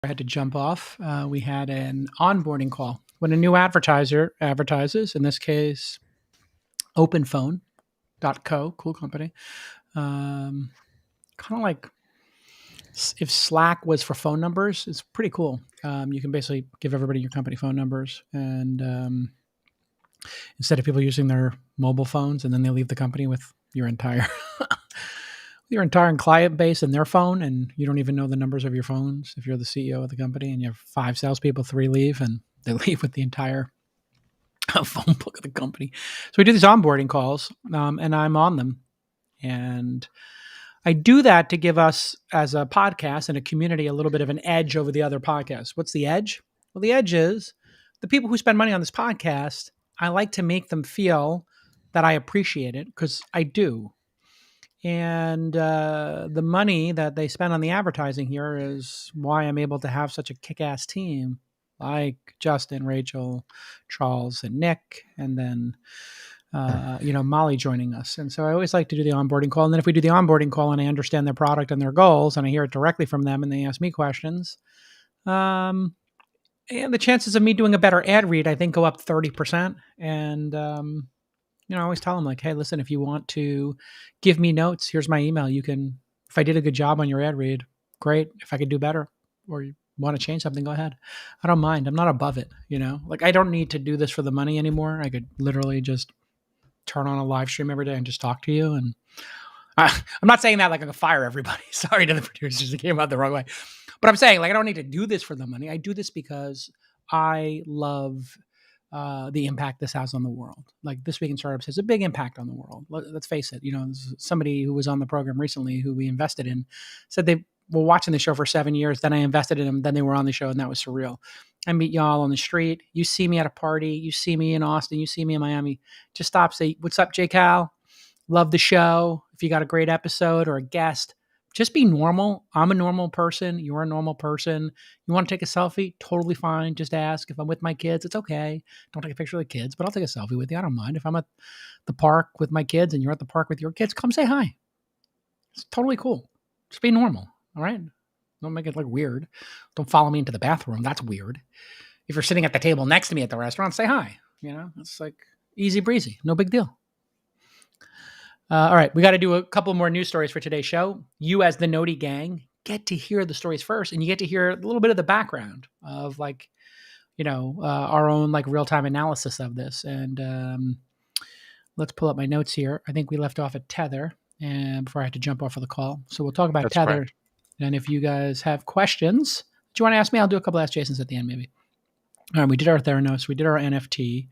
I had to jump off. We had an onboarding call. When a new advertiser advertises, in this case, OpenPhone.co, cool company, kind of like if Slack was for phone numbers, it's pretty cool. You can basically give everybody your company phone numbers, and instead of people using their mobile phones, and then they leave the company with your entire client base and their phone, and you don't even know the numbers of your phones if you're the CEO of the company, and you have 5 salespeople, 3 leave, and they leave with the entire phone book of the company. So we do these onboarding calls, and I'm on them, and I do that to give us as a podcast and a community a little bit of an edge over the other podcasts. What's the edge? Well, the edge is the people who spend money on this podcast. I like to make them feel that I appreciate it, because I do. And the money that they spend on the advertising here is why I'm able to have such a kick-ass team like Justin, Rachel, Charles, and Nick, and then Molly joining us. And so I always like to do the onboarding call. And then if we do the onboarding call and I understand their product and their goals, and I hear it directly from them, and they ask me questions, and the chances of me doing a better ad read, I think, go up 30%. And I always tell them, like, hey, listen, if you want to give me notes, here's my email. You can, if I did a good job on your ad read, great. If I could do better, or you want to change something, go ahead. I don't mind. I'm not above it. Like, I don't need to do this for the money anymore. I could literally just turn on a live stream every day and just talk to you. And I'm not saying that like I can fire everybody. Sorry to the producers, it came out the wrong way. But I'm saying, like, I don't need to do this for the money. I do this because I love the impact this has on the world. Like, This Week in Startups has a big impact on the world. Let's face it. Somebody who was on the program recently who we invested in said they were watching the show for 7 years. Then I invested in them. Then they were on the show, and that was surreal. I meet y'all on the street. You see me at a party. You see me in Austin. You see me in Miami. Just stop, say, what's up, J. Cal? Love the show. If you got a great episode or a guest, just be normal. I'm a normal person. You're a normal person. You want to take a selfie? Totally fine. Just ask. If I'm with my kids, it's okay. Don't take a picture of the kids, but I'll take a selfie with you. I don't mind. If I'm at the park with my kids and you're at the park with your kids, come say hi. It's totally cool. Just be normal. All right? Don't make it look weird. Don't follow me into the bathroom. That's weird. If you're sitting at the table next to me at the restaurant, say hi. It's like easy breezy. No big deal. All right, we got to do a couple more news stories for today's show. You, as the Noti gang, get to hear the stories first, and you get to hear a little bit of the background of, like, our own, like, real-time analysis of this. And let's pull up my notes here. I think we left off at Tether, and before I had to jump off of the call. So we'll talk about That's Tether. correct. And if you guys have questions that you want to ask me, I'll do a couple Ask Jasons at the end, maybe. All right, we did our Theranos. We did our NFT.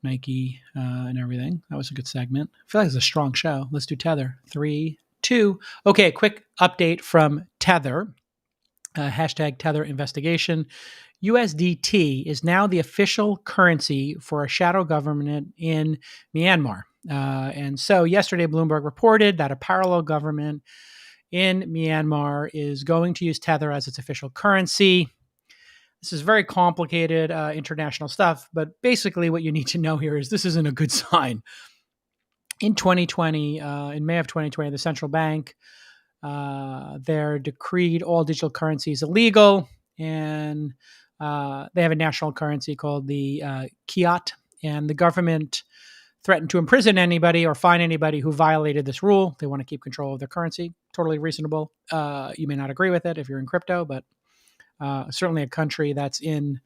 Nike and everything. That was a good segment. I feel like it's a strong show. Let's do Tether. 3, 2. Okay, quick update from Tether. Hashtag Tether investigation. USDT is now the official currency for a shadow government in Myanmar. And so yesterday, Bloomberg reported that a parallel government in Myanmar is going to use Tether as its official currency. This is very complicated international stuff, but basically what you need to know here is this isn't a good sign. In 2020, in May of 2020, the central bank there decreed all digital currencies illegal, and they have a national currency called the Kyat, and the government threatened to imprison anybody or fine anybody who violated this rule. They want to keep control of their currency. Totally reasonable. You may not agree with it if you're in crypto, but certainly a country that's in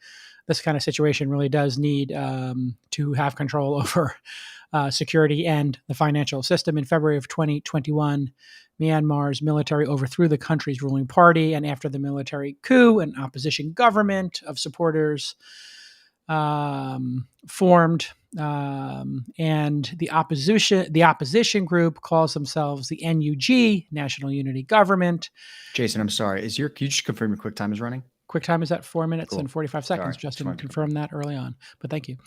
this kind of situation really does need to have control over security and the financial system. In February of 2021, Myanmar's military overthrew the country's ruling party, and after the military coup, an opposition government of supporters formed, and the opposition group calls themselves the NUG, National Unity Government. Jason, I'm sorry. Can you just confirm your QuickTime is running? QuickTime is at 4 minutes Cool. and 45 seconds. Sorry. Justin confirmed that early on, but thank you.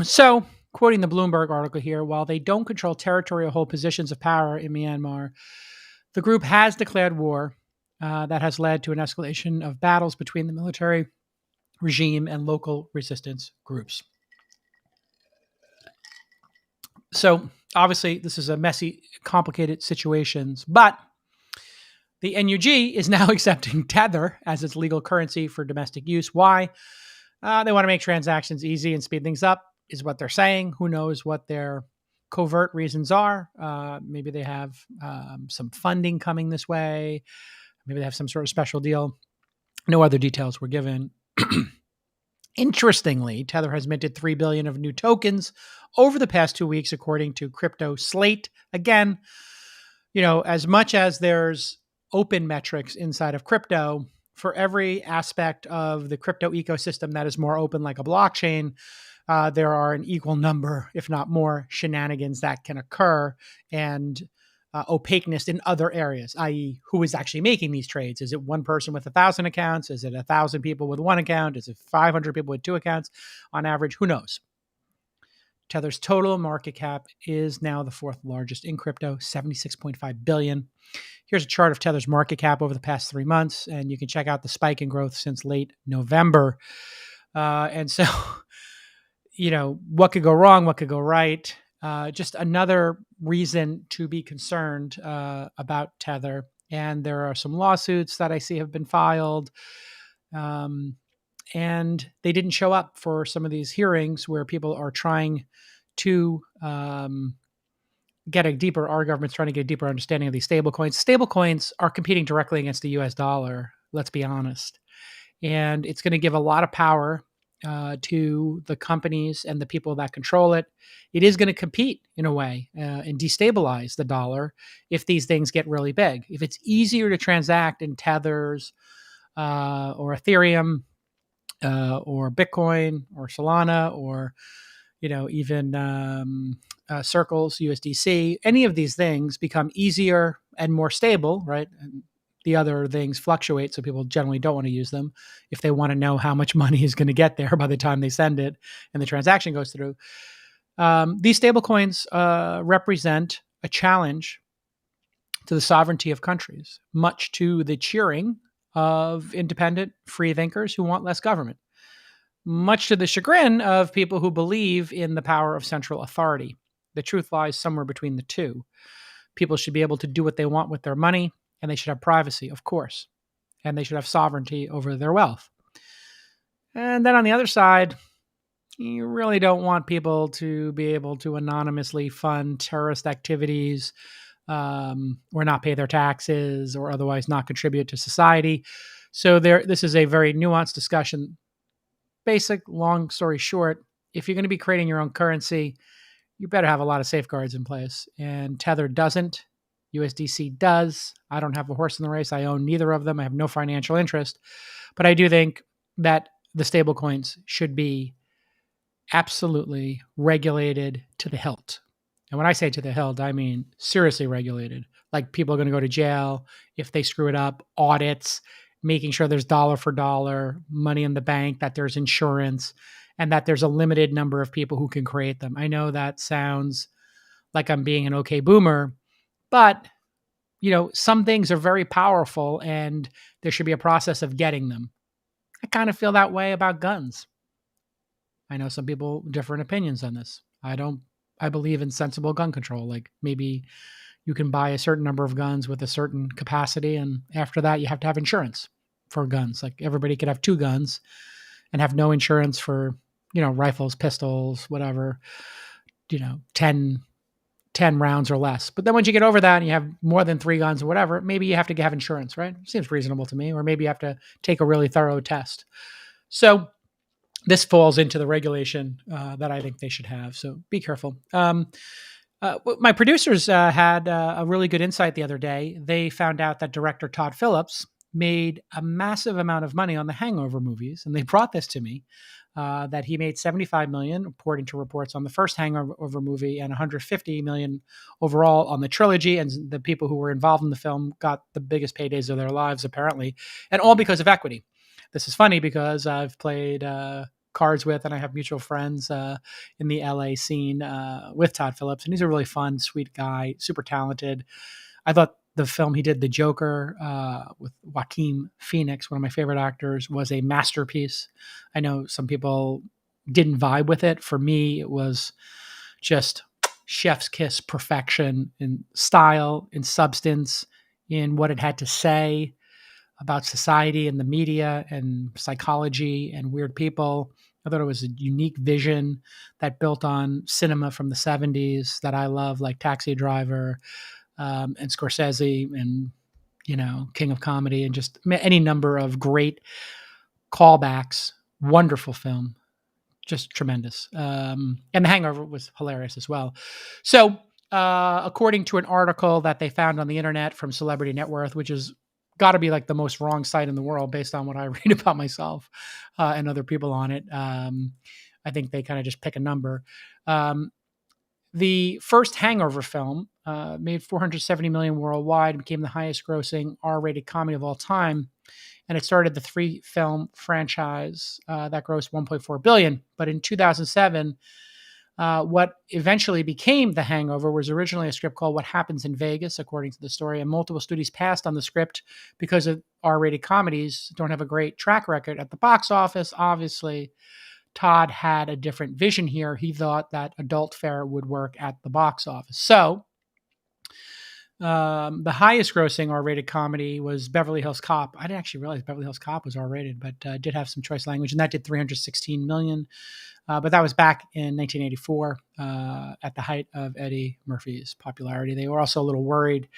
So, quoting the Bloomberg article here, while they don't control territory or hold positions of power in Myanmar, the group has declared war that has led to an escalation of battles between the military regime and local resistance groups. So, obviously, this is a messy, complicated situation, but The NUG is now accepting Tether as its legal currency for domestic use. Why? They want to make transactions easy and speed things up, is what they're saying. Who knows what their covert reasons are? Maybe they have some funding coming this way. Maybe they have some sort of special deal. No other details were given. Interestingly, Tether has minted 3 billion of new tokens over the past 2 weeks, according to Crypto Slate. Again, as much as there's open metrics inside of crypto, for every aspect of the crypto ecosystem that is more open, like a blockchain, there are an equal number, if not more, shenanigans that can occur, and opaqueness in other areas, i.e., who is actually making these trades. Is it one person with 1,000 accounts? Is it 1,000 people with one account? Is it 500 people with two accounts on average? Who knows? Tether's total market cap is now the fourth largest in crypto, 76.5 billion. Here's a chart of Tether's market cap over the past 3 months, and you can check out the spike in growth since late November. And so, what could go wrong? What could go right? Just another reason to be concerned about Tether. And there are some lawsuits that I see have been filed. And they didn't show up for some of these hearings where people are trying to our government's trying to get a deeper understanding of these stablecoins. Stablecoins are competing directly against the US dollar, let's be honest. And it's going to give a lot of power to the companies and the people that control it. It is going to compete in a way and destabilize the dollar if these things get really big. If it's easier to transact in Tethers or Ethereum or Bitcoin or Solana or even Circles, USDC, any of these things become easier and more stable, right? And the other things fluctuate, so people generally don't want to use them if they want to know how much money is going to get there by the time they send it and the transaction goes through. These stablecoins represent a challenge to the sovereignty of countries, much to the cheering of independent free thinkers who want less government, much to the chagrin of people who believe in the power of central authority. The truth lies somewhere between the two. People should be able to do what they want with their money, and they should have privacy, of course, and they should have sovereignty over their wealth. And then on the other side, you really don't want people to be able to anonymously fund terrorist activities or not pay their taxes or otherwise not contribute to society. So this is a very nuanced discussion. Basic, long story short, if you're going to be creating your own currency, you better have a lot of safeguards in place. And Tether doesn't. USDC does. I don't have a horse in the race. I own neither of them. I have no financial interest. But I do think that the stablecoins should be absolutely regulated to the hilt. And when I say to the hilt, I mean seriously regulated. Like people are going to go to jail if they screw it up, audits, making sure there's dollar for dollar money in the bank, that there's insurance, and that there's a limited number of people who can create them. I know that sounds like I'm being an okay boomer, but some things are very powerful and there should be a process of getting them. I kind of feel that way about guns. I know some people different opinions on this. I believe in sensible gun control. Like maybe you can buy a certain number of guns with a certain capacity, and after that you have to have insurance for guns. Like everybody could have 2 guns and have no insurance for, rifles, pistols, whatever, 10 rounds or less. But then once you get over that and you have more than 3 guns or whatever, maybe you have to have insurance, right? Seems reasonable to me. Or maybe you have to take a really thorough test. So this falls into the regulation that I think they should have. So be careful. My producers had a really good insight the other day. They found out that director Todd Phillips made a massive amount of money on the Hangover movies. And they brought this to me. That he made $75 million, according to reports, on the first Hangover movie, and $150 million overall on the trilogy. And the people who were involved in the film got the biggest paydays of their lives, apparently, and all because of equity. This is funny because I've played cards with, and I have mutual friends in the LA scene with Todd Phillips, and he's a really fun, sweet guy, super talented. I thought the film he did, The Joker, with Joaquin Phoenix, one of my favorite actors, was a masterpiece. I know some people didn't vibe with it. For me, it was just chef's kiss perfection in style, in substance, in what it had to say about society and the media and psychology and weird people. I thought it was a unique vision that built on cinema from the 70s that I love, like Taxi Driver, and Scorsese, and King of Comedy, and just any number of great callbacks. Wonderful film, just tremendous. And The Hangover was hilarious as well. So, according to an article that they found on the internet from Celebrity Net Worth, which is got to be like the most wrong site in the world based on what I read about myself and other people on it. I think they kind of just pick a number. The first Hangover film made 470 million worldwide, became the highest grossing R-rated comedy of all time, and it started the 3-film franchise that grossed 1.4 billion. But in 2007, what eventually became The Hangover was originally a script called What Happens in Vegas, according to the story, and multiple studios passed on the script because of R-rated comedies don't have a great track record at the box office. Obviously, Todd had a different vision here. He thought that adult fare would work at the box office. So the highest grossing R-rated comedy was Beverly Hills Cop. I didn't actually realize Beverly Hills Cop was R-rated, but did have some choice language, and that did 316 million. But that was back in 1984 at the height of Eddie Murphy's popularity. They were also a little worried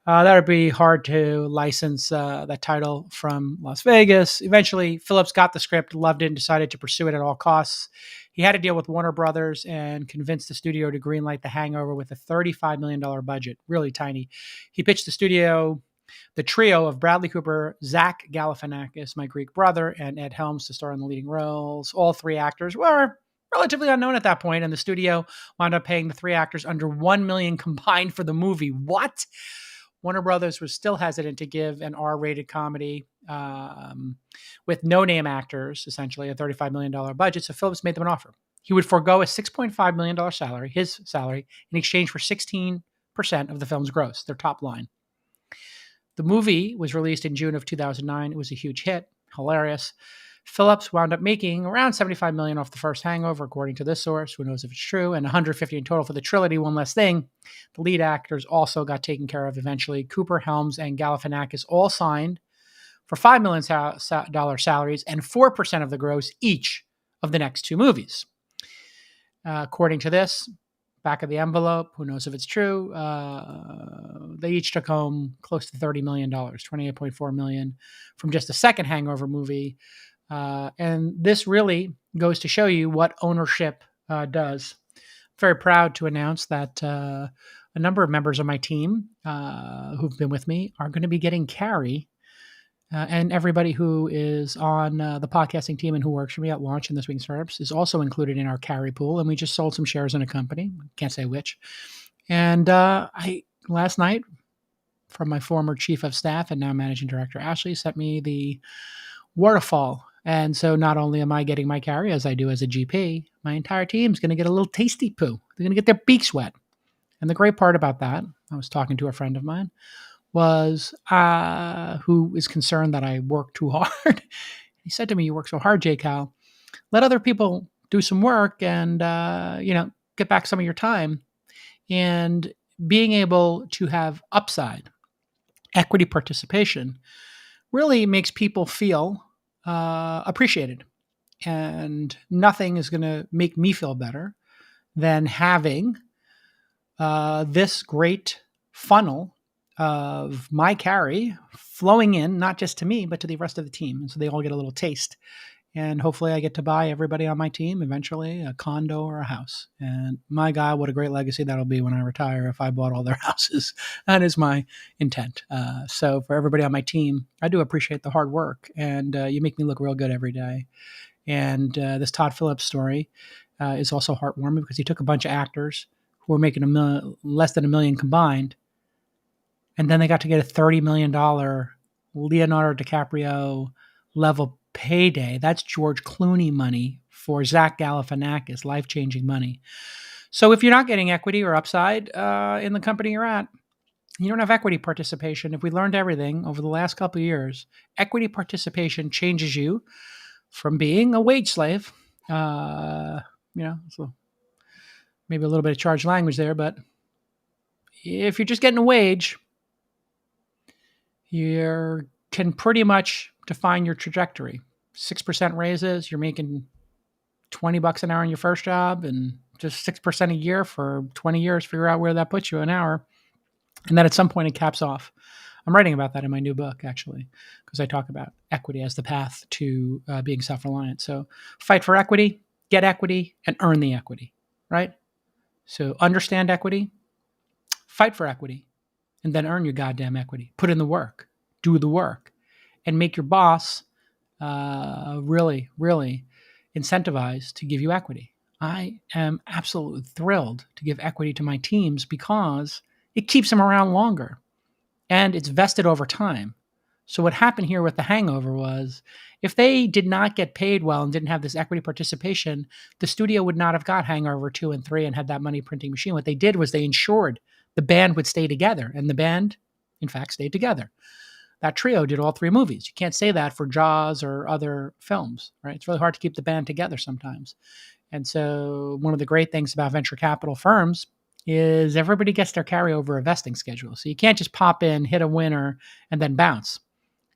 that would be hard to license that title from Las Vegas. Eventually, Phillips got the script, loved it, and decided to pursue it at all costs. He had to deal with Warner Brothers and convinced the studio to greenlight The Hangover with a $35 million budget, really tiny. He pitched the studio the trio of Bradley Cooper, Zach Galifianakis, my Greek brother, and Ed Helms to star in the leading roles. All 3 actors were relatively unknown at that point, and the studio wound up paying the 3 actors under $1 million combined for the movie. What? Warner Brothers was still hesitant to give an R-rated comedy with no-name actors, essentially a $35 million budget, so Phillips made them an offer. He would forego a $6.5 million salary, his salary, in exchange for 16% of the film's gross, their top line. The movie was released in June of 2009. It was a huge hit, hilarious. Phillips wound up making around $75 million off the first Hangover, according to this source. Who knows if it's true? And $150 in total for the trilogy. One less thing, the lead actors also got taken care of eventually. Cooper, Helms, and Galifianakis all signed for $5 million salaries and 4% of the gross each of the next 2 movies. According to this, back of the envelope, who knows if it's true, they each took home close to $30 million, $28.4 million from just the second Hangover movie. And this really goes to show you what ownership does. Very proud to announce that a number of members of my team who've been with me are going to be getting carry. And everybody who is on the podcasting team and who works for me at Launch and This Week in Startups is also included in our carry pool. And we just sold some shares in a company. Can't say which. And last night, from my former chief of staff and now managing director, Ashley, sent me the waterfall. And so not only am I getting my carry as I do as a GP, my entire team is going to get a little tasty poo. They're going to get their beaks wet. And the great part about that, I was talking to a friend of mine, was who is concerned that I work too hard. He said to me, "You work so hard, J. Cal. Let other people do some work and, get back some of your time." And being able to have upside, equity participation, really makes people feel appreciated. And nothing is going to make me feel better than having this great funnel of my carry flowing in, not just to me, but to the rest of the team. And so they all get a little taste. And hopefully I get to buy everybody on my team eventually a condo or a house. And my God, what a great legacy that'll be when I retire if I bought all their houses. That is my intent. So for everybody on my team, I do appreciate the hard work. And you make me look real good every day. And this Todd Phillips story is also heartwarming because he took a bunch of actors who were making less than $1 million combined. And then they got to get a $30 million Leonardo DiCaprio level payday. That's George Clooney money for Zach Galifianakis, life-changing money. So if you're not getting equity or upside in the company you're at, you don't have equity participation. If we learned everything over the last couple of years, equity participation changes you from being a wage slave. So maybe a little bit of charged language there, but if you're just getting a wage, you can pretty much define your trajectory. 6% raises, you're making $20 an hour in your first job, and just 6% a year for 20 years, figure out where that puts you an hour. And then at some point it caps off. I'm writing about that in my new book, actually, because I talk about equity as the path to being self-reliant. So fight for equity, get equity, and earn the equity, right? So understand equity, fight for equity, and then earn your goddamn equity. Put in the work, do the work, and make your boss really, really incentivized to give you equity. I am absolutely thrilled to give equity to my teams because it keeps them around longer and it's vested over time. So what happened here with The Hangover was if they did not get paid well and didn't have this equity participation, the studio would not have got Hangover 2 and 3 and had that money printing machine. What they did was they ensured the band would stay together, and the band, in fact, stayed together. That trio did all 3 movies. You can't say that for Jaws or other films, right? It's really hard to keep the band together sometimes. And so one of the great things about venture capital firms is everybody gets their carryover vesting schedule. So you can't just pop in, hit a winner, and then bounce.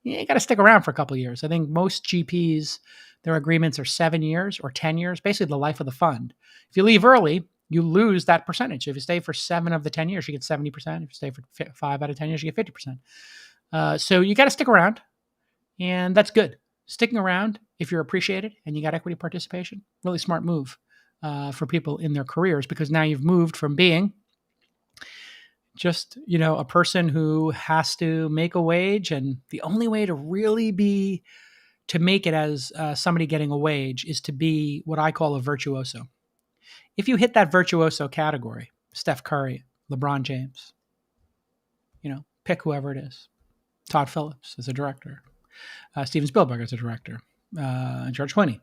You got to stick around for a couple of years. I think most GPs, their agreements are 7 years or 10 years, basically the life of the fund. If you leave early, you lose that percentage. If you stay for 7 of the 10 years, you get 70%. If you stay for 5 out of 10 years, you get 50%. So you got to stick around, and that's good. Sticking around, if you're appreciated and you got equity participation, really smart move for people in their careers, because now you've moved from being just, a person who has to make a wage, and the only way to really be, to make it as somebody getting a wage is to be what I call a virtuoso. If you hit that virtuoso category, Steph Curry, LeBron James, pick whoever it is. Todd Phillips as a director, Steven Spielberg as a director, George Clooney.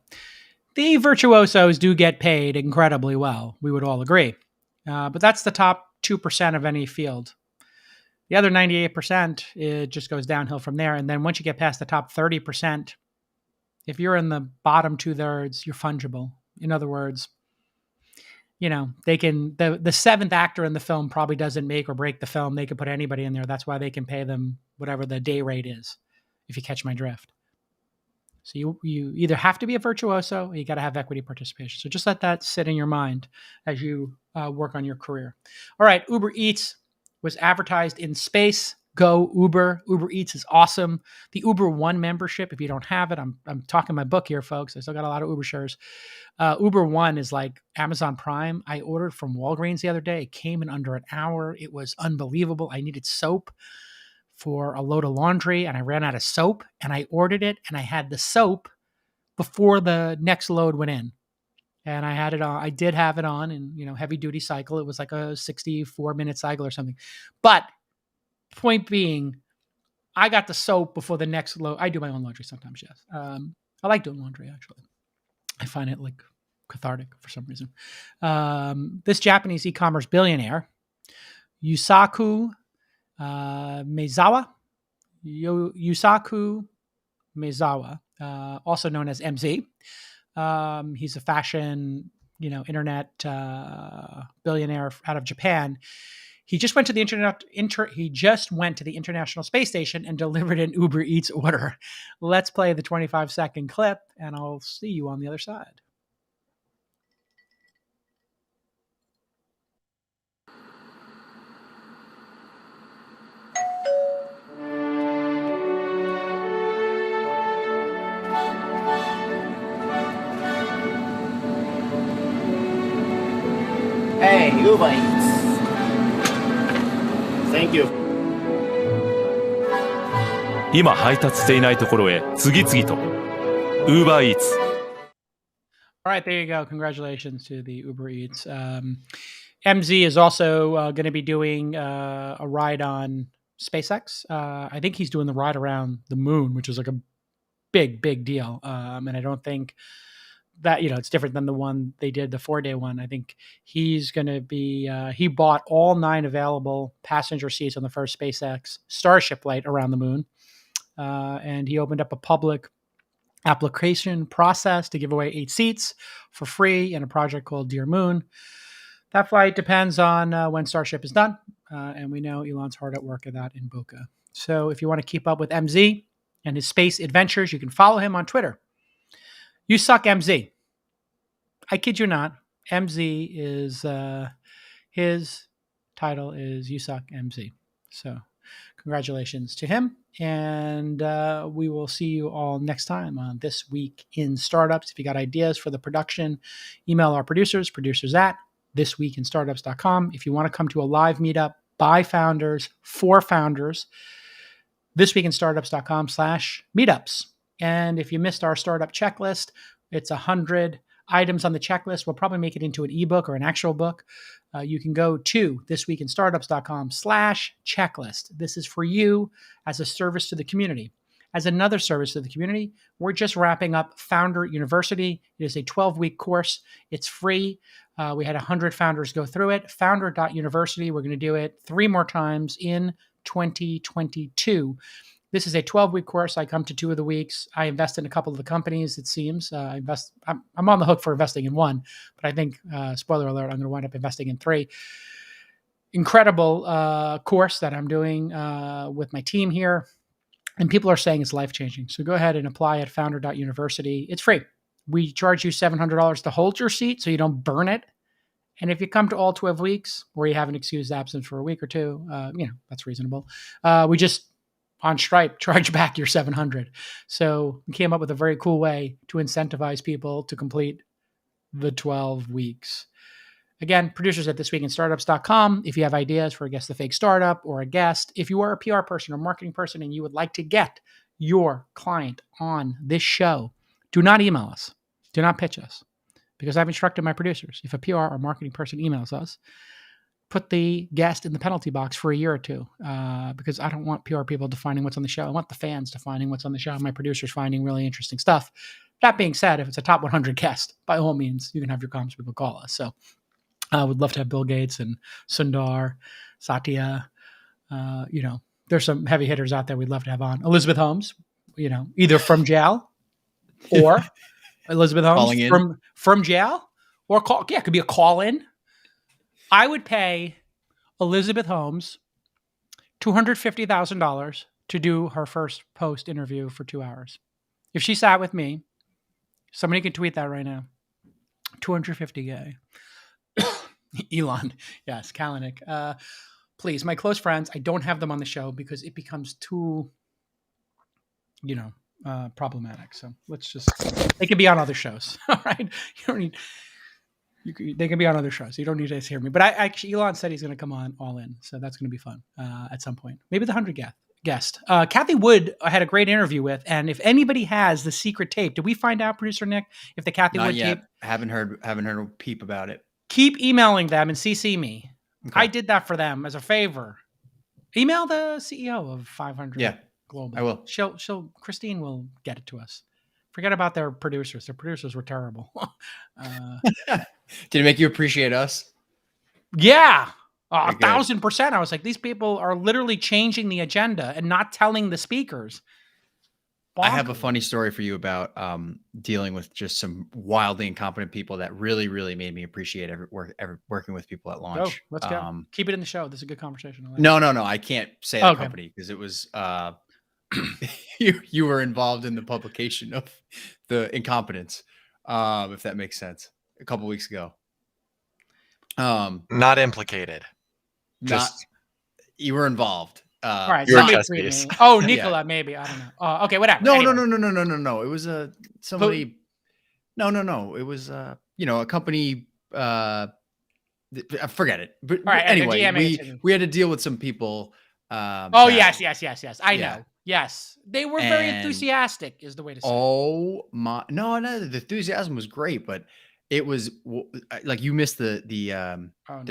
The virtuosos do get paid incredibly well. We would all agree. But that's the top 2% of any field. The other 98%, it just goes downhill from there. And then once you get past the top 30%, if you're in the bottom 2/3, you're fungible. In other words, they can, the seventh actor in the film probably doesn't make or break the film. They could put anybody in there. That's why they can pay them whatever the day rate is, if you catch my drift. So you either have to be a virtuoso or you got to have equity participation. So just let that sit in your mind as you work on your career. All right, Uber Eats was advertised in space. Go Uber. Uber Eats is awesome. The Uber One membership, if you don't have it, I'm talking my book here, folks. I still got a lot of Uber shares. Uber One is like Amazon Prime. I ordered from Walgreens the other day. It came in under an hour. It was unbelievable. I needed soap for a load of laundry, and I ran out of soap, and I ordered it, and I had the soap before the next load went in. And I had it on. I did have it on in, heavy duty cycle. It was like a 64-minute cycle or something. But point being, I got the soap before the next load. I do my own laundry sometimes, yes. I like doing laundry, actually. I find it like cathartic for some reason. This Japanese e-commerce billionaire, Yusaku Maezawa, also known as MZ. He's a fashion, internet billionaire out of Japan. He just went to the International Space Station and delivered an Uber Eats order. Let's play the 25-second clip, and I'll see you on the other side. Hey, Uber Eats. Thank you. 今配達していないところへ次々と Uber Eats. All right, there you go. Congratulations to the Uber Eats. MZ is also going to be doing a ride on SpaceX. I think he's doing the ride around the moon, which is like a big, big deal. And I don't think that, it's different than the one they did, the 4-day one. I think he's going to be, he bought all 9 available passenger seats on the first SpaceX Starship flight around the moon. And he opened up a public application process to give away 8 seats for free in a project called Dear Moon. That flight depends on when Starship is done. and we know Elon's hard at work at that in Boca. So if you want to keep up with MZ and his space adventures, you can follow him on Twitter. You suck, MZ. I kid you not. MZ is his title is You Suck, MZ. So congratulations to him. And we will see you all next time on This Week in Startups. If you got ideas for the production, email our producers at thisweekinstartups.com. If you want to come to a live meetup by founders, for founders, thisweekinstartups.com/meetups. And if you missed our startup checklist, it's 100 items on the checklist. We'll probably make it into an ebook or an actual book. You can go to thisweekinstartups.com/checklist. This is for you as a service to the community. As another service to the community, we're just wrapping up Founder University. It is a 12-week course. It's free. We had 100 founders go through it. Founder.university. We're going to do it 3 more times in 2022. This is a 12-week course. I come to 2 of the weeks. I invest in a couple of the companies, it seems. I'm on the hook for investing in 1, but I think, spoiler alert, I'm going to wind up investing in 3. Incredible course that I'm doing with my team here. And people are saying it's life-changing. So go ahead and apply at founder.university. It's free. We charge you $700 to hold your seat so you don't burn it. And if you come to all 12 weeks or you have an excused absence for a week or 2, that's reasonable. We just, on Stripe, charge back your $700. So we came up with a very cool way to incentivize people to complete the 12 weeks. Again, producers at thisweekinstartups.com. If you have ideas for a Guess the Fake Startup or a guest, if you are a PR person or marketing person and you would like to get your client on this show, do not email us. Do not pitch us. Because I've instructed my producers, if a PR or marketing person emails us, put the guest in the penalty box for a year or 2, because I don't want PR people defining what's on the show. I want the fans defining what's on the show. My producers finding really interesting stuff. That being said, if it's a top 100 guest, by all means, you can have your comms people call us. So I would love to have Bill Gates and Sundar, Satya. There's some heavy hitters out there we'd love to have on. Elizabeth Holmes, either from jail or Elizabeth Holmes from jail or call. Yeah, it could be a call in. I would pay Elizabeth Holmes $250,000 to do her first post interview for 2 hours. If she sat with me, somebody can tweet that right now. $250K. Elon, yes, Kalanick. Please, my close friends, I don't have them on the show because it becomes too, problematic. So they can be on other shows. All right. You don't need, they can be on other shows. You don't need to hear me. But Elon said he's going to come on all in. So that's going to be fun at some point. Maybe the 100 guest. Kathy Wood I had a great interview with. And if anybody has the secret tape, did we find out, producer Nick, if the Kathy Not Wood yet. tape? Haven't heard a peep about it. Keep emailing them and CC me. Okay. I did that for them as a favor. Email the CEO of 500 Global. I will. Christine will get it to us. Forget about their producers. Their producers were terrible. Did it make you appreciate us? Yeah. 1,000%. I was like, these people are literally changing the agenda and not telling the speakers. Bonkers. I have a funny story for you about dealing with just some wildly incompetent people that really, really made me appreciate working with people at launch. Oh, let's go. Keep it in the show. This is a good conversation. No. I can't say the company because it was you were involved in the publication of the incompetence, if that makes sense, a couple weeks ago. Not implicated. You were involed. All right, you're a chess piece. Oh, Nicola, maybe. I don't know. Okay, whatever. No. It was somebody. No. It was a company. Forget it. But all right, anyway, we had to deal with some people. Yes. I know. Yes, they were very enthusiastic. Is the way to say. Oh my! No. The enthusiasm was great, but it was like you missed the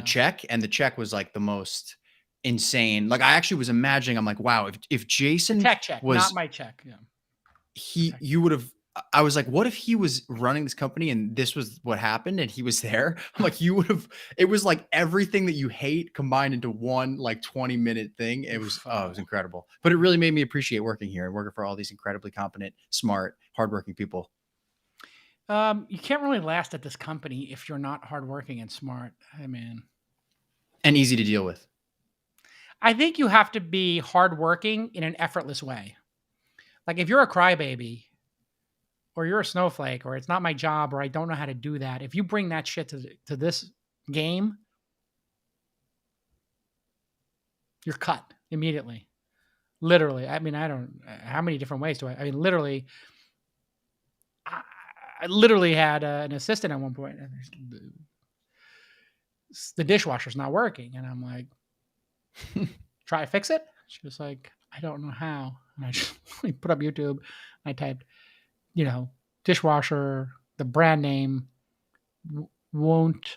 check, and the check was like the most insane. Like I actually was imagining, I'm like, wow, if Jason check was not my check. Yeah. You would have, I was like, what if he was running this company and this was what happened and he was there? I'm like, you would have, it was like everything that you hate combined into one like 20-minute thing. It was incredible. But it really made me appreciate working here and working for all these incredibly competent, smart, hardworking people. You can't really last at this company if you're not hardworking and smart. Hey man. And easy to deal with. I think you have to be hardworking in an effortless way. Like if you're a crybaby or you're a snowflake or it's not my job or I don't know how to do that, if you bring that shit to this game, you're cut immediately. Literally. I mean, I don't, how many different ways do I mean, literally, I literally had an assistant at one point. The dishwasher's not working. And I'm like, try to fix it. She was like, I don't know how. And I just put up YouTube. I typed, dishwasher, the brand name won't,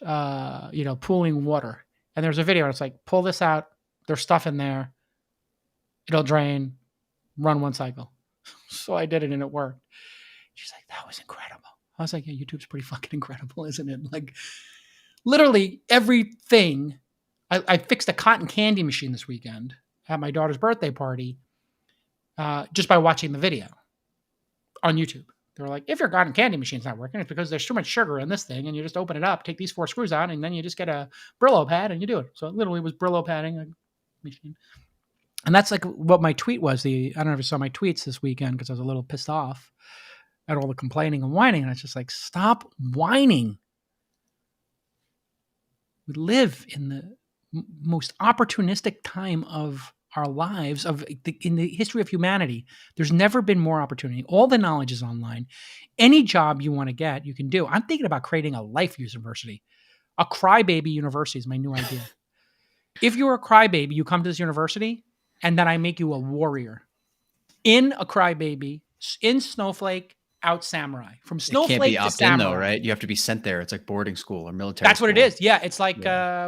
pooling water. And there's a video and it's like, pull this out. There's stuff in there. It'll drain, run one cycle. So I did it and it worked. She's like, that was incredible. I was like, yeah, YouTube's pretty fucking incredible, isn't it? Like literally everything. I fixed a cotton candy machine this weekend at my daughter's birthday party just by watching the video on YouTube. They were like, if your cotton candy machine's not working, it's because there's too much sugar in this thing and you just open it up, take these 4 screws out, and then you just get a Brillo pad and you do it. So it literally was Brillo padding a machine. And that's like what my tweet was. I don't know if you saw my tweets this weekend because I was a little pissed off at all the complaining and whining. And it's just like, stop whining. We live in the most opportunistic time of our lives in the history of humanity. There's never been more opportunity. All the knowledge is online. Any job you want to get, you can do. I'm thinking about creating a life university. A crybaby university is my new idea. If you're a crybaby, you come to this university and then I make you a warrior. In a crybaby, in Snowflake, out samurai. From Snowflake it can't be to opt-in samurai. though, right? You have to be sent there. It's like boarding school or military That's school. what it is. Yeah, it's like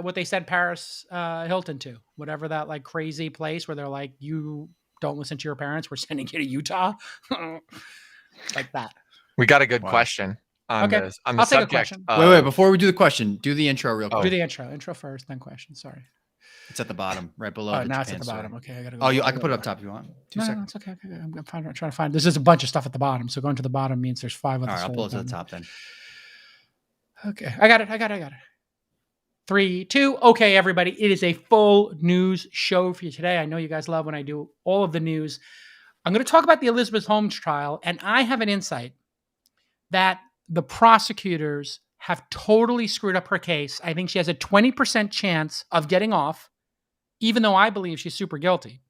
what they sent Paris Hilton to. Whatever that like crazy place where they're like, you don't listen to your parents. We're sending you to Utah. Like that. We got a good question on Okay. this. On the I'll take a subject. question. Wait. Before we do the question, do the intro real quick. Do the intro. Intro first, then question. Sorry. It's at the bottom, right below. Oh, the now it's Japan at the bottom. story. Okay, I gotta go. Oh, I can put it up top if you want. Two No, seconds. it's okay. I'm trying to find. There's just a bunch of stuff at the bottom. So going to the bottom means there's 5 of All the right, I'll pull it to the top then. Okay, I got it. 3, 2. Okay, everybody. It is a full news show for you today. I know you guys love when I do all of the news. I'm going to talk about the Elizabeth Holmes trial, and I have an insight that the prosecutors have totally screwed up her case. I think she has a 20% chance of getting off, even though I believe she's super guilty.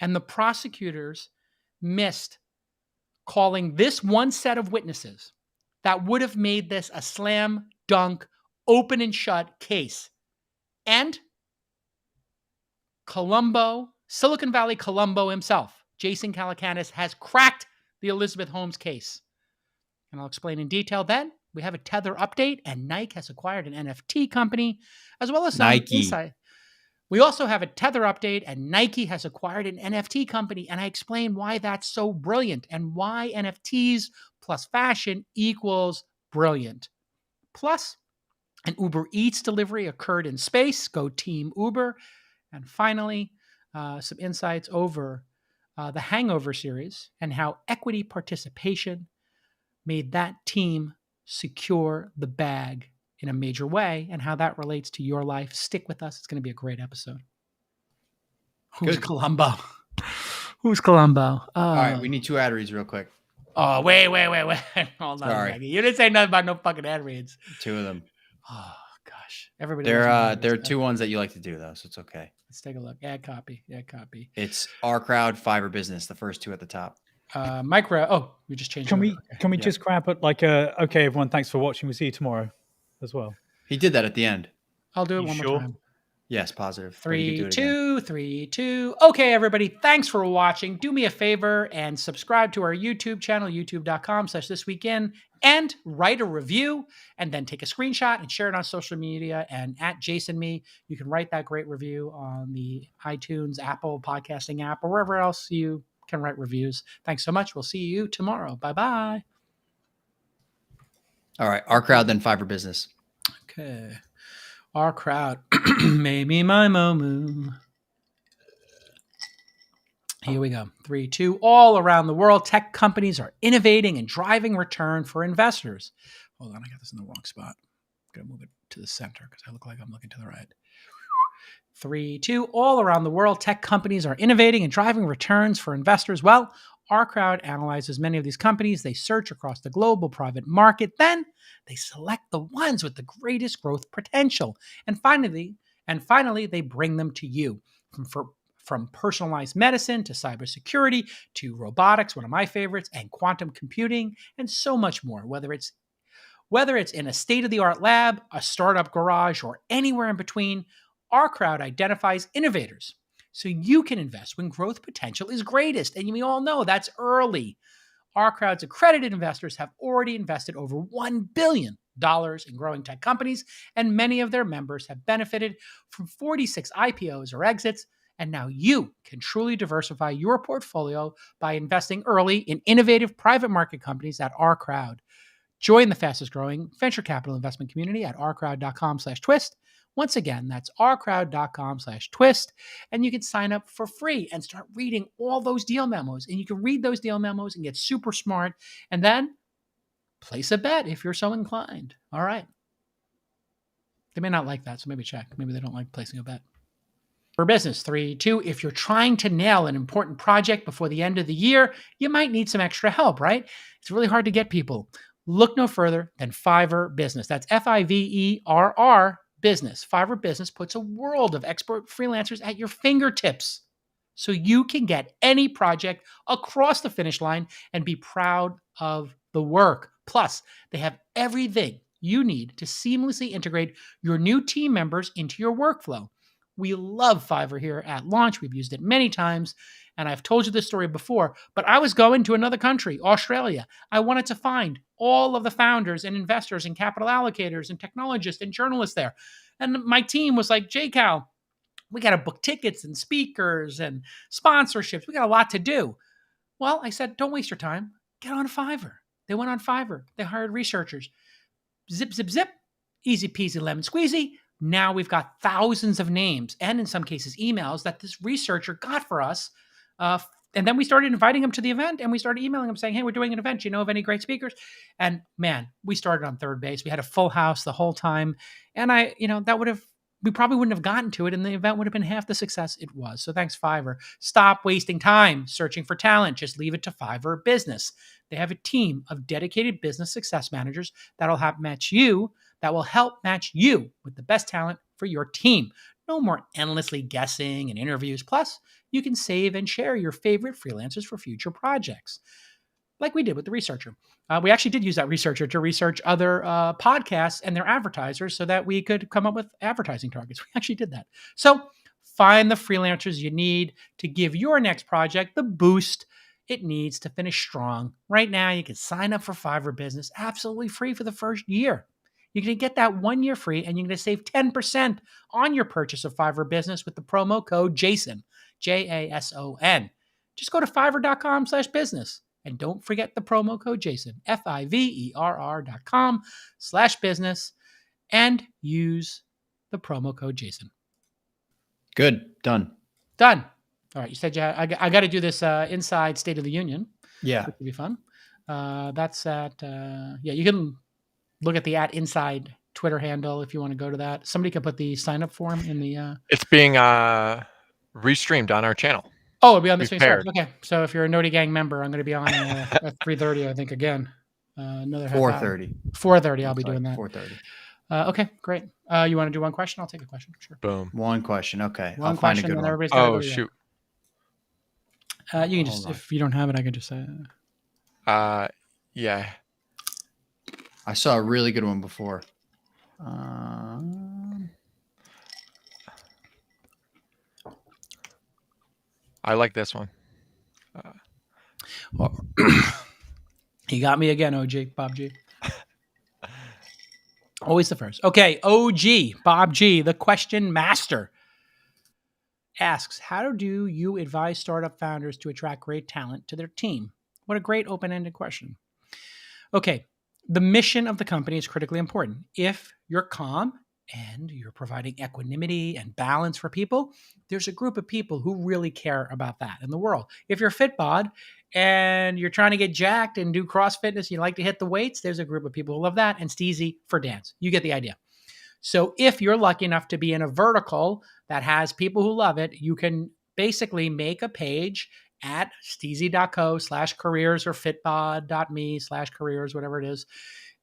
And the prosecutors missed calling this one set of witnesses that would have made this a slam dunk, open and shut case. And Silicon Valley Columbo himself, Jason Calacanis, has cracked the Elizabeth Holmes case. And I'll explain in detail then. We have a Tether update, and Nike has acquired an NFT company, as well as some insight. We also have a Tether update, and Nike has acquired an NFT company, and I explain why that's so brilliant and why NFTs plus fashion equals brilliant. Plus, an Uber Eats delivery occurred in space. Go Team Uber. And finally, some insights over the Hangover series and how equity participation made that team secure the bag in a major way and how that relates to your life. Stick with us. It's going to be a great episode. Who's Columbo? Who's Columbo? All right, we need 2 ad reads real quick. Oh, wait. Hold on. Sorry. Maggie. You didn't say nothing about no fucking ad reads. 2 of them. Oh, gosh. Everybody. There are 2 ones that you like to do though, so it's okay. Let's take a look. Ad copy. It's Our Crowd, Fiverr Business, the first 2 at the top. Micro. Oh, we just changed. Can we just grab it like okay, everyone, thanks for watching. We'll see you tomorrow as well. He did that at the end. I'll do it You one sure? more time. Yes, positive. 3, 2, 3, 2. Okay, everybody. Thanks for watching. Do me a favor and subscribe to our YouTube channel, youtube.com/thisweekend, and write a review and then take a screenshot and share it on social media. And at JasonMe, you can write that great review on the iTunes, Apple podcasting app, or wherever else you can write reviews. Thanks so much. We'll see you tomorrow. Bye-bye. All right, Our Crowd, then Fiverr Business. Okay. Our crowd. Maybe my moment. Here we go. 3, 2. All around the world, tech companies are innovating and driving return for investors. Hold on, I got this in the wrong spot. I'm going to move it to the center because I look like I'm looking to the right. 3, 2. All around the world, tech companies are innovating and driving returns for investors. Well, our crowd analyzes many of these companies. They search across the global private market. Then they select the ones with the greatest growth potential. And finally, they bring them to you. From personalized medicine to cybersecurity to robotics, one of my favorites, and quantum computing, and so much more. Whether it's in a state-of-the-art lab, a startup garage, or anywhere in between, our crowd identifies innovators so you can invest when growth potential is greatest. And we all know that's early. Our crowd's accredited investors have already invested over $1 billion in growing tech companies, and many of their members have benefited from 46 IPOs or exits. And now you can truly diversify your portfolio by investing early in innovative private market companies at our crowd. Join the fastest growing venture capital investment community at ourcrowd.com/twist. Once again, that's ourcrowd.com/twist. And you can sign up for free and start reading all those deal memos. And you can read those deal memos and get super smart. And then place a bet if you're so inclined. All right. They may not like that, so maybe check. Maybe they don't like placing a bet. For business, 3, 2, if you're trying to nail an important project before the end of the year, you might need some extra help, right? It's really hard to get people. Look no further than Fiverr Business. That's Fiverr Business. Fiverr Business puts a world of expert freelancers at your fingertips so you can get any project across the finish line and be proud of the work. Plus, they have everything you need to seamlessly integrate your new team members into your workflow. We love Fiverr here at Launch. We've used it many times, and I've told you this story before, but I was going to another country, Australia. I wanted to find all of the founders and investors and capital allocators and technologists and journalists there. And my team was like, Cal, we got to book tickets and speakers and sponsorships. We got a lot to do. Well, I said, don't waste your time. Get on Fiverr. They went on Fiverr. They hired researchers. Zip, zip, zip. Easy peasy lemon squeezy. Now we've got thousands of names and in some cases emails that this researcher got for us. And then we started inviting them to the event and we started emailing them saying, hey, we're doing an event. Do you know of any great speakers? And man, we started on third base. We had a full house the whole time. And we probably wouldn't have gotten to it and the event would have been half the success it was. So thanks, Fiverr. Stop wasting time searching for talent. Just leave it to Fiverr Business. They have a team of dedicated business success managers that will help match you with the best talent for your team. No more endlessly guessing and interviews. Plus, you can save and share your favorite freelancers for future projects, like we did with the researcher. We actually did use that researcher to research other podcasts and their advertisers so that we could come up with advertising targets. We actually did that. So find the freelancers you need to give your next project the boost it needs to finish strong. Right now, you can sign up for Fiverr Business absolutely free for the first year. You're going to get that 1 year free and you're going to save 10% on your purchase of Fiverr Business with the promo code JASON, JASON. Just go to fiverr.com/business and don't forget the promo code JASON, FIVERR.com/business and use the promo code JASON. Good. Done. All right. You said I got to do this inside State of the Union. Yeah. Which would be fun. That's at, you can look at the @inside Twitter handle if you want to go to that. Somebody can put the sign up form in the. It's being restreamed on our channel. Oh, it'll be on the stream. Paired. Okay, so if you're a Noti Gang member, I'm going to be on at 3:30, I think again. Another 4:30. 4:30. I'll be doing that. 4:30. Okay, great. You want to do one question? I'll take a question. Sure. Boom. One question. Okay. One I'll find a question, good then one. everybody's gotta Oh, go to shoot. that. You can Hold just, on. if you don't have it, I can just say. Yeah. I saw a really good one before. I like this one. He got me again, OG, Bob G. Always the first. Okay, OG, Bob G, the question master, asks, how do you advise startup founders to attract great talent to their team? What a great open-ended question. Okay, the mission of the company is critically important. If you're calm and you're providing equanimity and balance for people, there's a group of people who really care about that in the world. If you're FitBod and you're trying to get jacked and do cross fitness, you like to hit the weights, there's a group of people who love that, and Steezy for dance. You get the idea. So if you're lucky enough to be in a vertical that has people who love it, you can basically make a page at steezy.co/careers or fitbod.me/careers, whatever it is.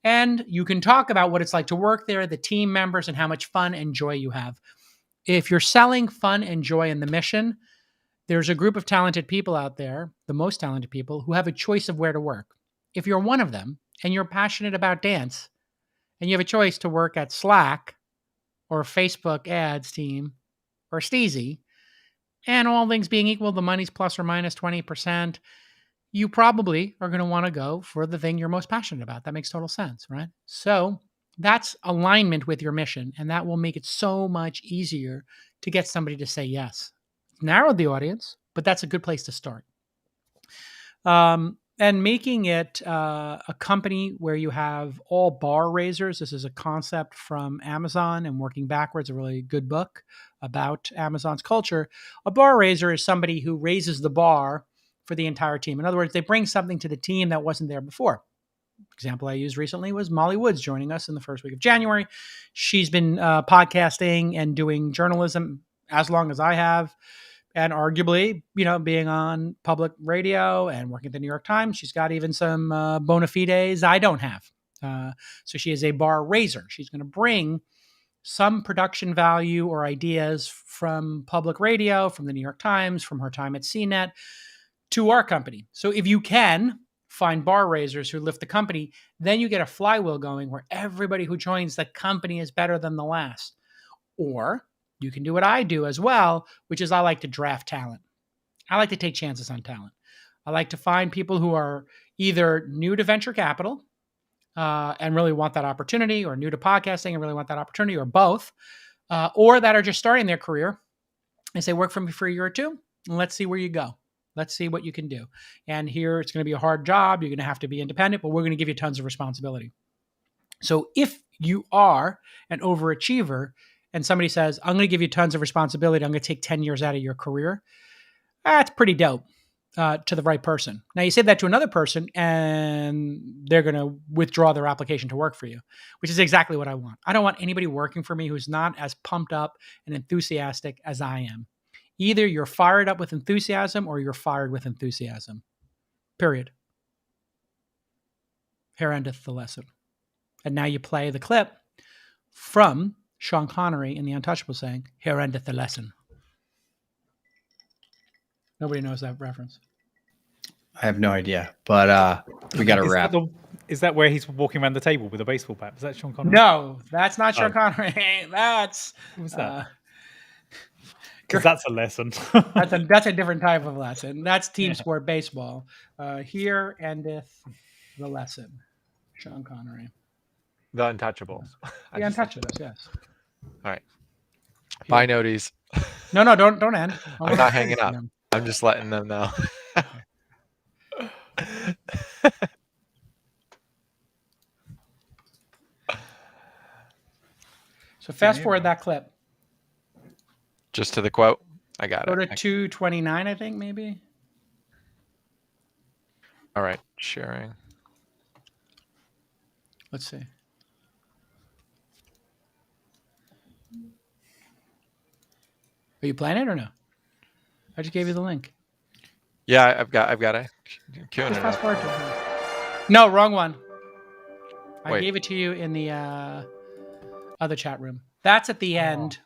And you can talk about what it's like to work there, the team members, and how much fun and joy you have. If you're selling fun and joy in the mission, there's a group of talented people out there, the most talented people, who have a choice of where to work. If you're one of them and you're passionate about dance and you have a choice to work at Slack or Facebook ads team or Steezy, and all things being equal, the money's plus or minus 20%, you probably are going to want to go for the thing you're most passionate about. That makes total sense, right? So that's alignment with your mission, and that will make it so much easier to get somebody to say yes. Narrowed the audience, but that's a good place to start. And making it a company where you have all bar raisers. This is a concept from Amazon, and working backwards, a really good book about Amazon's culture. A bar raiser is somebody who raises the bar for the entire team. In other words, they bring something to the team that wasn't there before. Example I used recently was Molly Woods joining us in the first week of January. She's been podcasting and doing journalism as long as I have. And arguably, being on public radio and working at the New York Times, she's got even some bona fides I don't have. So she is a bar raiser. She's going to bring some production value or ideas from public radio, from the New York Times, from her time at CNET to our company. So if you can find bar raisers who lift the company, then you get a flywheel going where everybody who joins the company is better than the last. Or you can do what I do as well, which is I like to draft talent. I like to take chances on talent. I like to find people who are either new to venture capital and really want that opportunity, or new to podcasting and really want that opportunity, or both, or that are just starting their career and say, work for me for a year or two, and let's see where you go. Let's see what you can do. And here it's going to be a hard job. You're going to have to be independent, but we're going to give you tons of responsibility. So if you are an overachiever and somebody says, I'm going to give you tons of responsibility, I'm going to take 10 years out of your career, that's pretty dope to the right person. Now you say that to another person and they're going to withdraw their application to work for you, which is exactly what I want. I don't want anybody working for me who's not as pumped up and enthusiastic as I am. Either you're fired up with enthusiasm or you're fired with enthusiasm. Period. Here endeth the lesson. And now you play the clip from Sean Connery in The Untouchable saying, here endeth the lesson. Nobody knows that reference. I have no idea, but we got to wrap. Is that where he's walking around the table with a baseball bat? Is that Sean Connery? No, that's not Sean Connery. That's... What's that? Because that's a lesson. that's a different type of lesson. That's team sport baseball. Here endeth the lesson. Sean Connery. The Untouchables. The Untouchables, yes. All right. Bye, noties. No, don't end. I'm not hanging up. I'm just letting them know. So fast forward that clip. Just to the quote. I got Go it. to 229, I think, maybe. All right. Sharing. Let's see. Are you playing it or no? I just gave you the link. Yeah, I've got it. Queuing Just it fast up. forward to it. No, wrong one. I Wait. gave it to you in the other chat room. That's at the end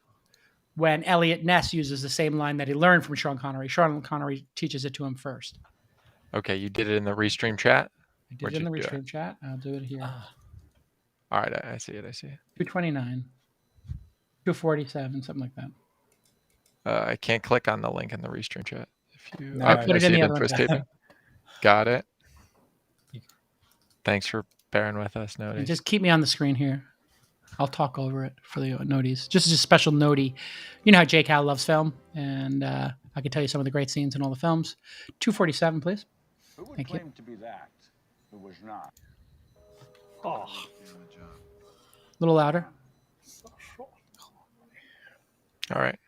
when Elliot Ness uses the same line that he learned from Sean Connery. Sean Connery teaches it to him first. Okay, you did it in the restream chat? I did Where'd it in the you do restream chat. I'll do it here. All right, I see it. 229, 247, something like that. I can't click on the link in the restream chat. If you, I put it in the other one. Twist Taping. Got it. Thanks for bearing with us, Nody. Just keep me on the screen here. I'll talk over it for the noties. Just as a special nodie. You know how Jake Howe loves film, and I can tell you some of the great scenes in all the films. 247, please. Who would Thank you. claim to be that who was not? Oh, A little louder. All right.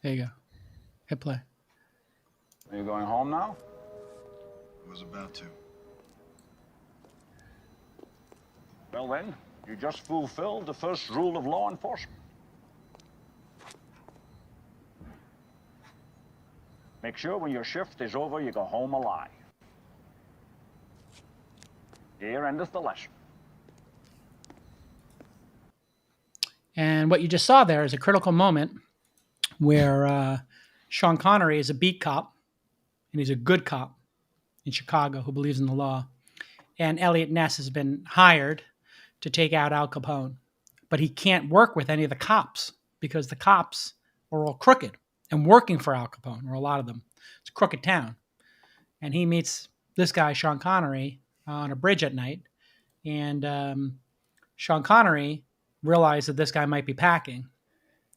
There you go. Hit play. Are you going home now? I was about to. Well then, You just fulfilled the first rule of law enforcement. Make sure when your shift is over, you go home alive. Here endeth the lesson. And what you just saw there is a critical moment where Sean Connery is a beat cop, and he's a good cop in Chicago who believes in the law. And Elliot Ness has been hired to take out Al Capone, but he can't work with any of the cops because the cops are all crooked and working for Al Capone, or a lot of them. It's a crooked town. And he meets this guy, Sean Connery, on a bridge at night. And Sean Connery realized that this guy might be packing.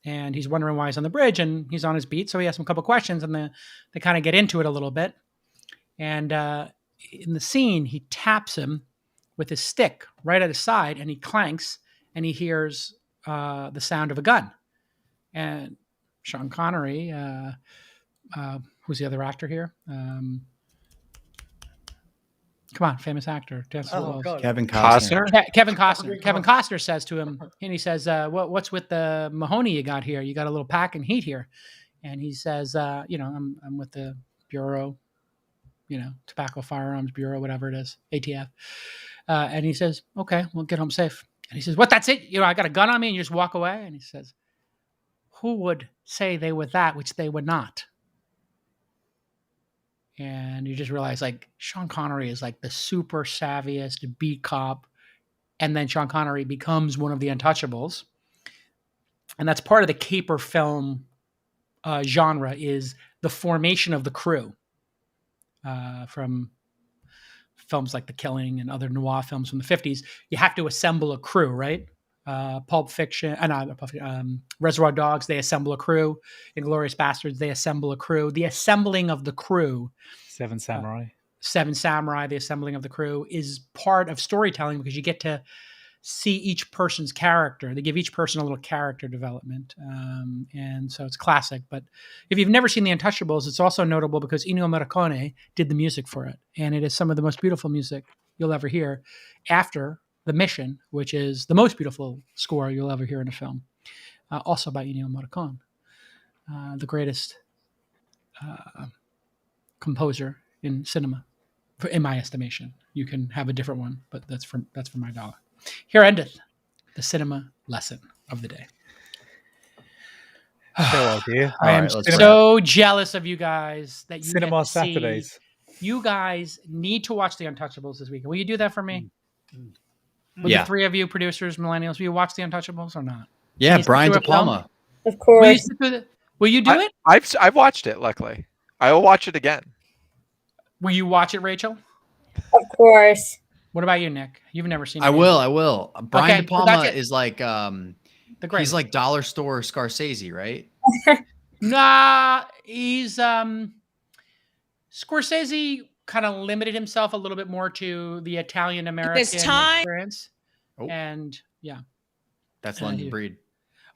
And he's wondering why he's on the bridge, and he's on his beat. So he asks him a couple questions, and they kind of get into it a little bit. And in the scene, he taps him with his stick right at his side, and he clanks, and he hears the sound of a gun. And Sean Connery, who's the other actor here? Come on, famous actor. Kevin Costner. Kevin Costner. Kevin Costner says to him, and he says, "What's with the Mahoney you got here? You got a little pack and heat here." And he says, I'm with the Bureau, Tobacco Firearms Bureau, whatever it is, ATF. And he says, "Okay, we'll get home safe." And he says, "What? That's it? I got a gun on me and you just walk away?" And he says, "Who would say they were that which they were not?" And you just realize, like, Sean Connery is like the super savviest beat cop. And then Sean Connery becomes one of the untouchables. And that's part of the caper film genre, is the formation of the crew from films like The Killing and other noir films from the 50s. You have to assemble a crew, right? Pulp Fiction, Reservoir Dogs, they assemble a crew. Inglourious Bastards, they assemble a crew. The assembling of the crew. Seven Samurai, the assembling of the crew is part of storytelling, because you get to see each person's character. They give each person a little character development. And so it's classic. But if you've never seen The Untouchables, it's also notable because Ennio Morricone did the music for it. And it is some of the most beautiful music you'll ever hear after The Mission, which is the most beautiful score you'll ever hear in a film. Also by Ennio Morricone, the greatest composer in cinema, in my estimation. You can have a different one, but that's for my dollar. Here endeth the cinema lesson of the day. idea. I am so jealous of you guys that you Cinema Saturdays. You guys need to watch The Untouchables this weekend. Will you do that for me? Will Yeah. the three of you producers, millennials, will you watch The Untouchables or not? Yeah, Brian De Palma. Of course. Will you do it? I've watched it. Luckily, I will watch it again. Will you watch it, Rachel? Of course. What about you, Nick? You've never seen it. I will. Brian De so Palma that's it. is like The greatest. he's like dollar store Scorsese, right? Nah, he's Scorsese kind of limited himself a little bit more to the Italian American experience. Oh. And yeah. That's London Breed.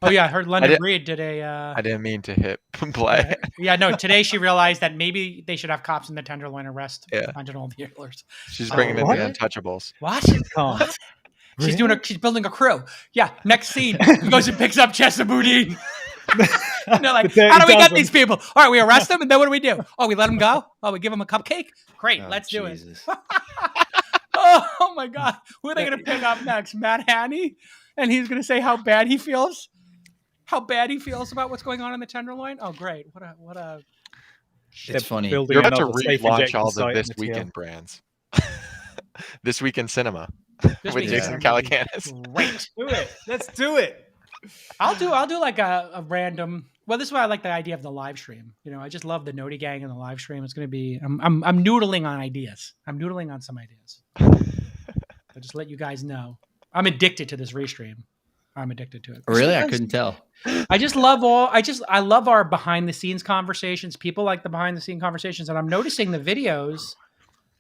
Oh yeah, I heard London Breed did a I didn't mean to hit play. yeah, no, today she realized that maybe they should have cops in the Tenderloin arrest fentanyl dealers. She's bringing in the Untouchables. What? What? Really? She's building a crew. Yeah, next scene. He goes and picks up Chesa Boudin. And they're like, how do we get these people? All right, we arrest them, and then what do we do? Oh, we let them go? Oh, we give them a cupcake? Great, let's do it. Oh my God. Who are they going to pick up next? Matt Haney? And he's going to say how bad he feels? How bad he feels about what's going on in the Tenderloin? Oh, great. What a... It's funny. You're about to relaunch all the This Weekend brands. This Week in Cinema with Jason Calacanis. Great. Do it. Let's do it. I'll do like a random. Well, this is why I like the idea of the live stream. I just love the Noti Gang and the live stream. It's going to be. I'm noodling on ideas. I'm noodling on some ideas. I'll just let you guys know. I'm addicted to this restream. I'm addicted to it. Really? I couldn't tell. I just love I love our behind the scenes conversations. People like the behind the scene conversations, and I'm noticing the videos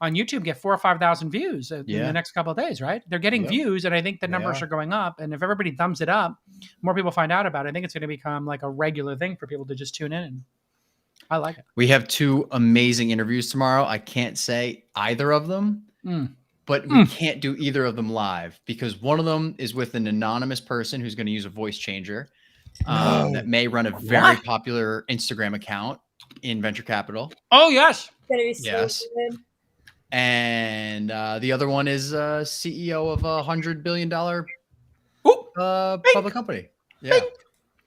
on YouTube get 4,000 or 5,000 views in the next couple of days, right? They're getting views, and I think the numbers are going up. And if everybody thumbs it up, more people find out about it. I think it's going to become like a regular thing for people to just tune in. And I like it. We have 2 amazing interviews tomorrow. I can't say either of them, but we can't do either of them live because one of them is with an anonymous person who's going to use a voice changer that may run a very popular Instagram account in venture capital. Oh, yes. It's gonna be so Yes. good. And the other one is CEO of a $100 billion public company. Yeah.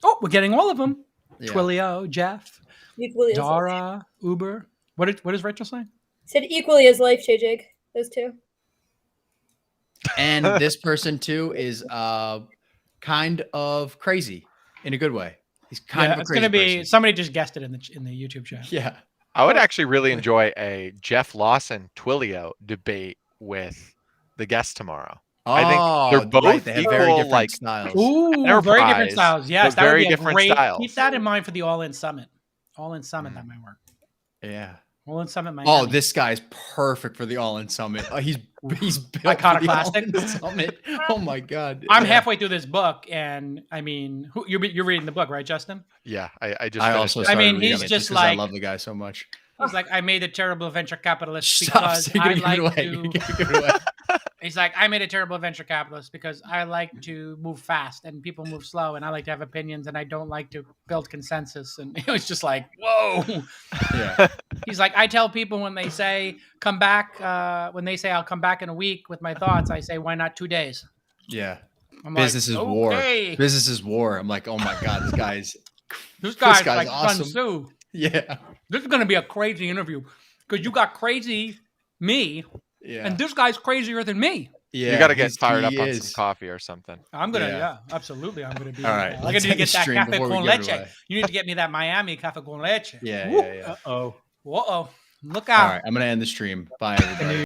Oh, we're getting all of them. Yeah. Twilio, Jeff, Equally as life. Dara, Uber. What is Rachel saying? Said equally as life, JJ. Those two. And this person too is kind of crazy in a good way. He's kind of a it's crazy going to be person. somebody just guessed it in the YouTube chat. Yeah. I would actually really enjoy a Jeff Lawson Twilio debate with the guest tomorrow. I think they're both right. They have very equal, different like styles. Ooh, very Enterprise, different styles. Yes, but that would very be a different great. styles. Keep that in mind for the All In Summit. All In Summit, that might work. Yeah. All In Summit, Miami. Oh, this guy's perfect for the All In Summit. He's built Iconoclastic. for the All-In Summit. Oh my god. I'm halfway through this book, and I mean, you're reading the book, right, Justin? Yeah, I just. I finished also. it. Started I mean, reading he's it just 'cause I like- love the guy so much. He's like, I made a terrible venture capitalist Stop. because You're I gonna give it like away. to. You're gonna give it away. He's like, I made a terrible venture capitalist because I like to move fast and people move slow, and I like to have opinions, and I don't like to build consensus. And it was just like, whoa. Yeah. He's like, I tell people when they say come back, when they say I'll come back in a week with my thoughts, I say, why not 2 days? Yeah. I'm Business like, is war. okay. Business is war. I'm like, oh my god, this guy's This guy's guy's like awesome. Sun Tzu. yeah. This is going to be a crazy interview because you got crazy me, Yeah. and this guy's crazier than me. Yeah. You got to get he's- fired up he on is. some coffee or something. I'm gonna, Yeah. yeah, absolutely. I'm gonna be. All right, I let's need to end the get that stream cafe before we con give it leche. away. You need to get me that Miami cafe con leche. Yeah, Woo. yeah, yeah. Uh oh. Look All out. right, I'm gonna end the stream. Bye, everybody.